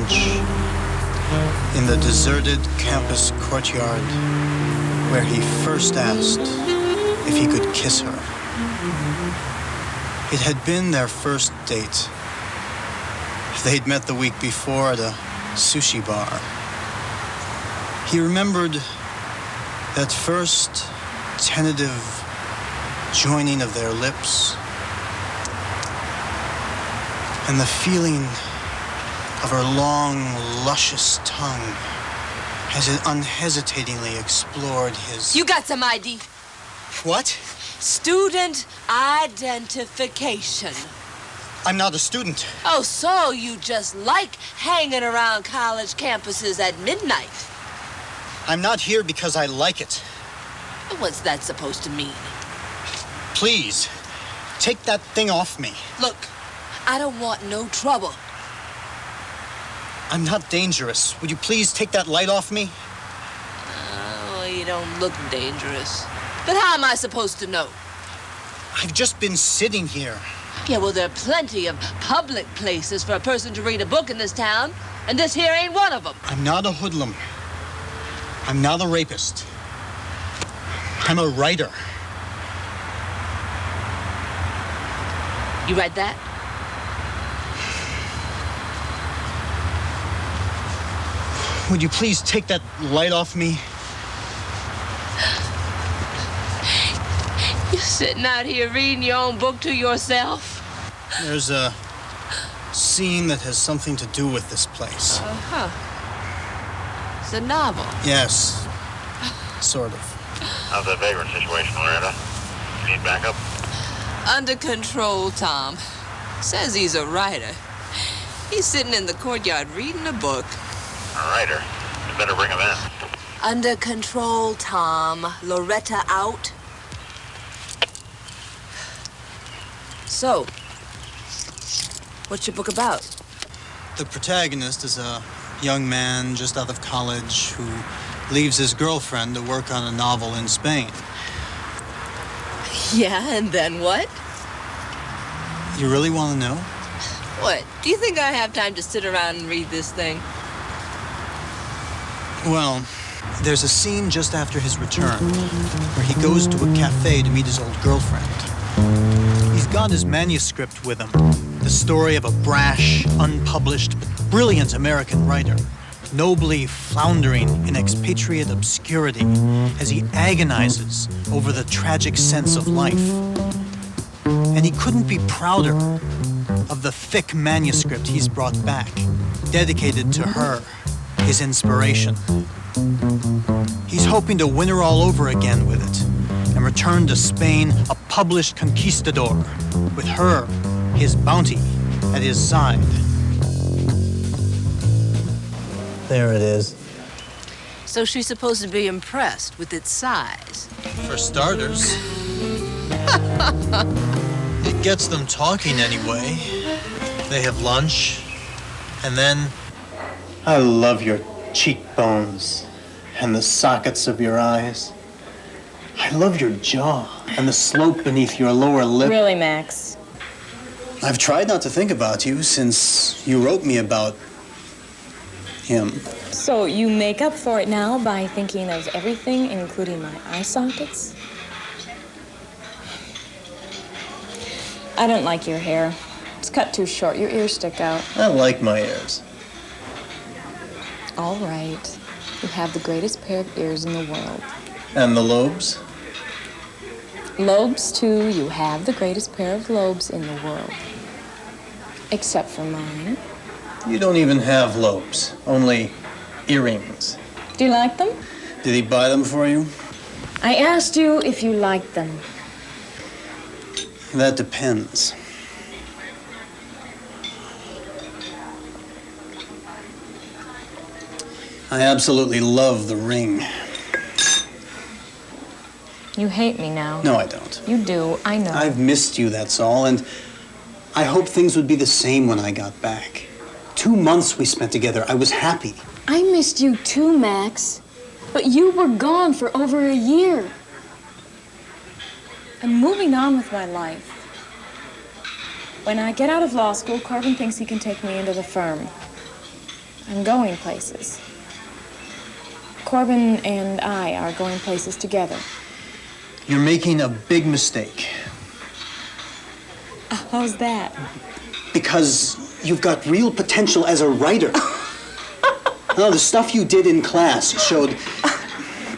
bench in the deserted campus courtyard where he first asked if he could kiss her. It had been their first date. They'd met the week before at a sushi bar. He remembered that first tentative joining of their lips and the feeling of her long, luscious tongue as it unhesitatingly explored his... You got some ID. What? Student identification. I'm not a student. Oh, so you just like hanging around college campuses at midnight? I'm not here because I like it. What's that supposed to mean? Please, take that thing off me. Look, I don't want no trouble. I'm not dangerous. Would you please take that light off me? Oh, you don't look dangerous. But how am I supposed to know? I've just been sitting here. Yeah, well, there are plenty of public places for a person to read a book in this town, and this here ain't one of them. I'm not a hoodlum. I'm not a rapist. I'm a writer. You read that? Would you please take that light off me? You're sitting out here reading your own book to yourself? There's a scene that has something to do with this place. Uh-huh. It's a novel. Yes, sort of. How's that vagrant situation, Loretta? You need backup? Under control, Tom. Says he's a writer. He's sitting in the courtyard reading a book. A writer? You better bring him in. Under control, Tom. Loretta out. So, what's your book about? The protagonist is a young man just out of college who leaves his girlfriend to work on a novel in Spain. Yeah, and then what? You really want to know? What? Do you think I have time to sit around and read this thing? Well, there's a scene just after his return where he goes to a cafe to meet his old girlfriend. He's got his manuscript with him, the story of a brash, unpublished, but brilliant American writer, nobly floundering in expatriate obscurity as he agonizes over the tragic sense of life. And he couldn't be prouder of the thick manuscript he's brought back, dedicated to her, his inspiration. He's hoping to win her all over again with it and return to Spain a published conquistador with her, his bounty, at his side. There it is. So she's supposed to be impressed with its size. For starters. It gets them talking anyway. They have lunch, and then... I love your cheekbones and the sockets of your eyes. I love your jaw and the slope beneath your lower lip. Really, Max? I've tried not to think about you since you wrote me about him. So you make up for it now by thinking of everything, including my eye sockets? I don't like your hair. It's cut too short. Your ears stick out. I like my ears. All right. You have the greatest pair of ears in the world. And the lobes? Lobes, too. You have the greatest pair of lobes in the world. Except for mine. You don't even have lobes, only earrings. Do you like them? Did he buy them for you? I asked you if you liked them. That depends. I absolutely love the ring. You hate me now. No, I don't. You do, I know. I've missed you, that's all, and I hoped things would be the same when I got back. 2 months we spent together. I was happy. I missed you too, Max. But you were gone for over a year. I'm moving on with my life. When I get out of law school, Corbin thinks he can take me into the firm. I'm going places. Corbin and I are going places together. You're making a big mistake. How's that? Because you've got real potential as a writer. No, the stuff you did in class showed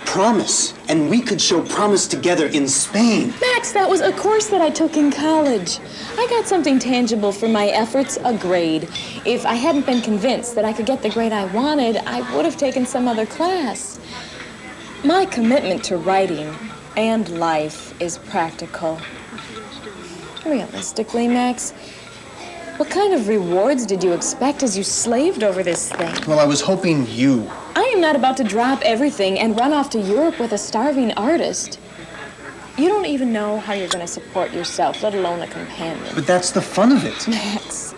promise, and we could show promise together in Spain. Max, that was a course that I took in college. I got something tangible for my efforts, a grade. If I hadn't been convinced that I could get the grade I wanted, I would have taken some other class. My commitment to writing and life is practical. Realistically, Max, what kind of rewards did you expect as you slaved over this thing? Well, I was hoping you. I am not about to drop everything and run off to Europe with a starving artist. You don't even know how you're going to support yourself, let alone a companion. But that's the fun of it. Max,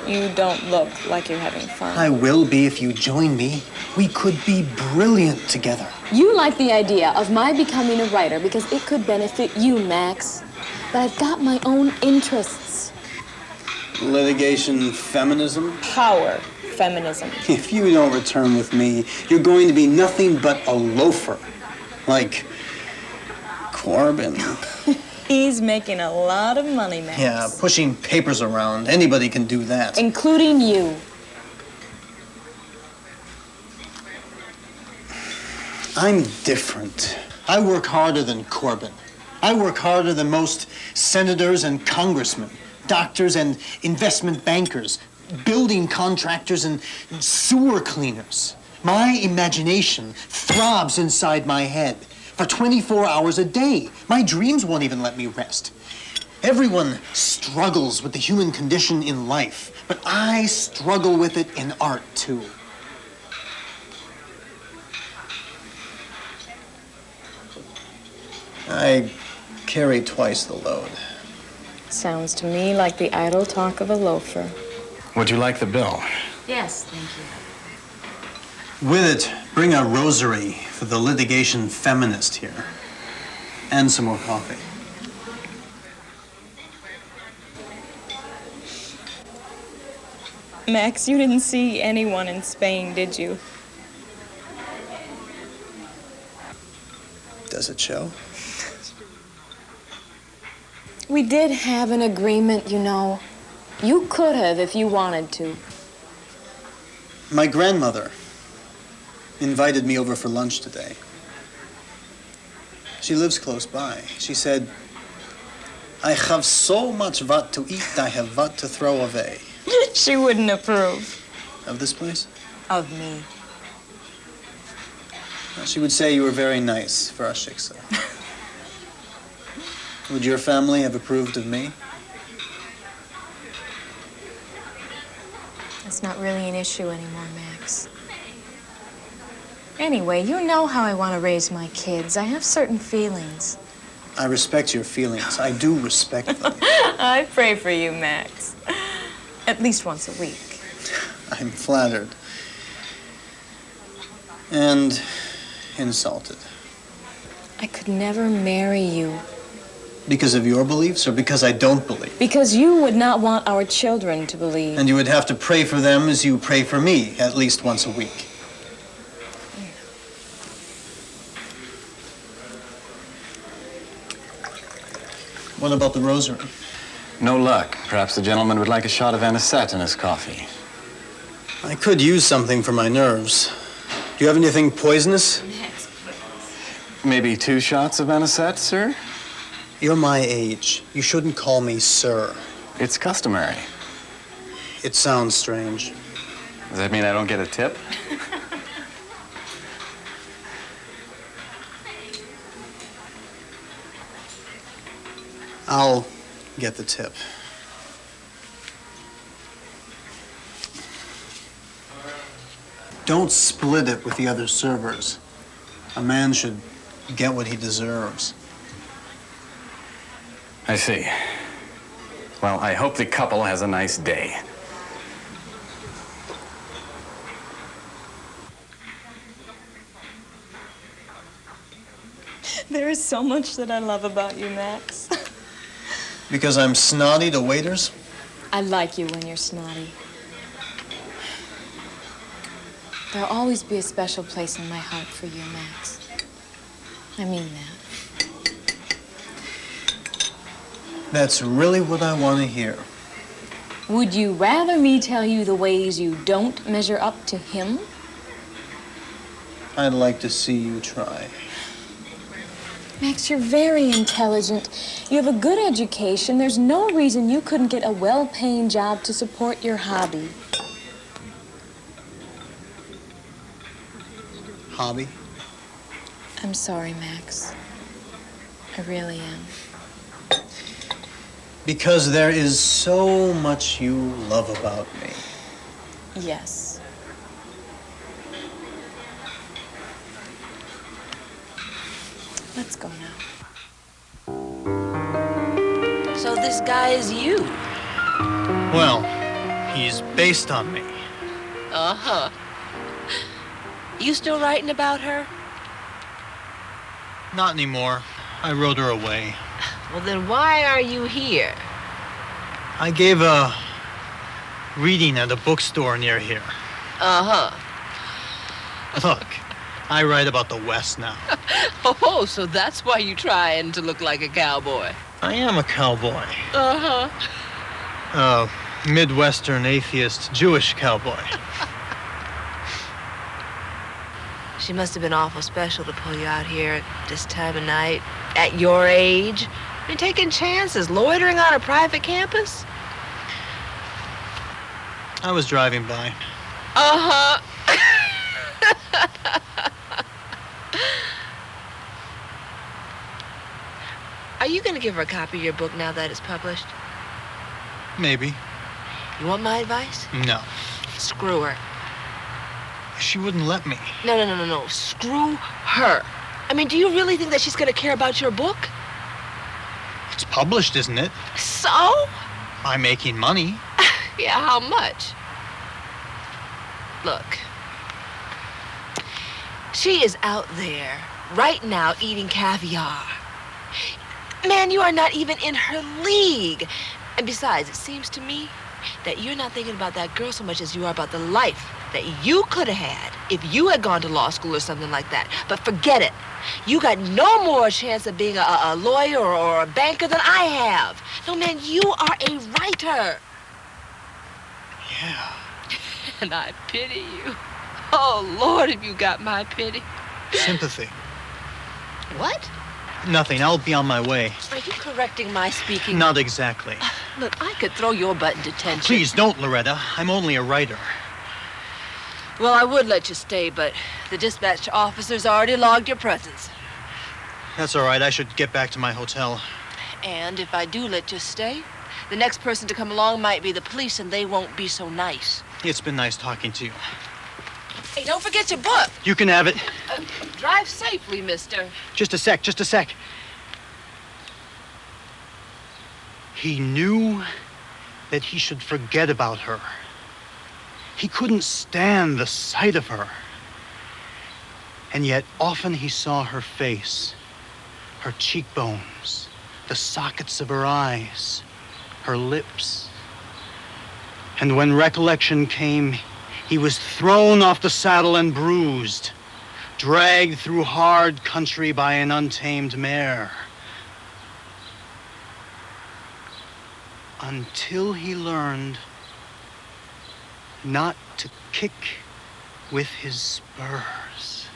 you don't look like you're having fun. I will be if you join me. We could be brilliant together. You like the idea of my becoming a writer because it could benefit you, Max. But I've got my own interests. Litigation feminism? Power feminism. If you don't return with me, you're going to be nothing but a loafer. Like Corbin. He's making a lot of money, Max. Yeah, pushing papers around. Anybody can do that. Including you. I'm different. I work harder than Corbin. I work harder than most senators and congressmen, doctors and investment bankers, building contractors and sewer cleaners. My imagination throbs inside my head for 24 hours a day. My dreams won't even let me rest. Everyone struggles with the human condition in life, but I struggle with it in art, too. I carry twice the load. Sounds to me like the idle talk of a loafer. Would you like the bill? Yes, thank you. With it, bring a rosary for the litigation feminist here. And some more coffee. Max, you didn't see anyone in Spain, did you? Does it show? We did have an agreement, you know. You could have if you wanted to. My grandmother invited me over for lunch today. She lives close by. She said, I have so much what to eat, I have what to throw away. She wouldn't approve. Of this place? Of me. She would say you were very nice for a shiksa. Would your family have approved of me? That's not really an issue anymore, Max. Anyway, you know how I want to raise my kids. I have certain feelings. I respect your feelings. I do respect them. I pray for you, Max. At least once a week. I'm flattered. And insulted. I could never marry you. Because of your beliefs or because I don't believe? Because you would not want our children to believe. And you would have to pray for them as you pray for me at least once a week. What about the rosary? No luck. Perhaps the gentleman would like a shot of anisette in his coffee. I could use something for my nerves. Do you have anything poisonous? Maybe 2 shots of anisette, sir? You're my age. You shouldn't call me sir. It's customary. It sounds strange. Does that mean I don't get a tip? I'll get the tip. Don't split it with the other servers. A man should get what he deserves. I see. Well, I hope the couple has a nice day. There is so much that I love about you, Max. Because I'm snotty to waiters? I like you when you're snotty. There'll always be a special place in my heart for you, Max. I mean that. That's really what I want to hear. Would you rather me tell you the ways you don't measure up to him? I'd like to see you try. Max, you're very intelligent. You have a good education. There's no reason you couldn't get a well-paying job to support your hobby. Hobby? I'm sorry, Max. I really am. Because there is so much you love about me. Yes. Let's go now. So this guy is you? Well, he's based on me. Uh-huh. You still writing about her? Not anymore. I wrote her away. Well, then why are you here? I gave a reading at a bookstore near here. Uh-huh. Look, I write about the West now. Oh, so that's why you trying to look like a cowboy. I am a cowboy. Uh-huh. Midwestern atheist Jewish cowboy. She must have been awful special to pull you out here at this time of night, at your age. I mean, taking chances, loitering on a private campus. I was driving by. Uh-huh. Are you going to give her a copy of your book now that it's published? Maybe. You want my advice? No. Screw her. She wouldn't let me. No. Screw her. I mean, do you really think that she's going to care about your book? It's published, isn't it? So? I'm making money. Yeah, how much? Look. She is out there right now eating caviar. Man, you are not even in her league. And besides, it seems to me that you're not thinking about that girl so much as you are about the life that you could have had if you had gone to law school or something like that. But forget it. You got no more chance of being a lawyer or a banker than I have. No, man, you are a writer. Yeah. And I pity you. Oh, Lord, have you got my pity? Sympathy. What? Nothing. I'll be on my way. Are you correcting my speaking? Not exactly. Look, I could throw your butt in detention. Please don't, Loretta. I'm only a writer. Well, I would let you stay, but the dispatch officers already logged your presence. That's all right. I should get back to my hotel. And if I do let you stay, the next person to come along might be the police, and they won't be so nice. It's been nice talking to you. Hey, don't forget your book. You can have it. Drive safely, mister. Just a sec. He knew that he should forget about her. He couldn't stand the sight of her. And yet often he saw her face, her cheekbones, the sockets of her eyes, her lips. And when recollection came, he was thrown off the saddle and bruised, dragged through hard country by an untamed mare. Until he learned not to kick with his spurs.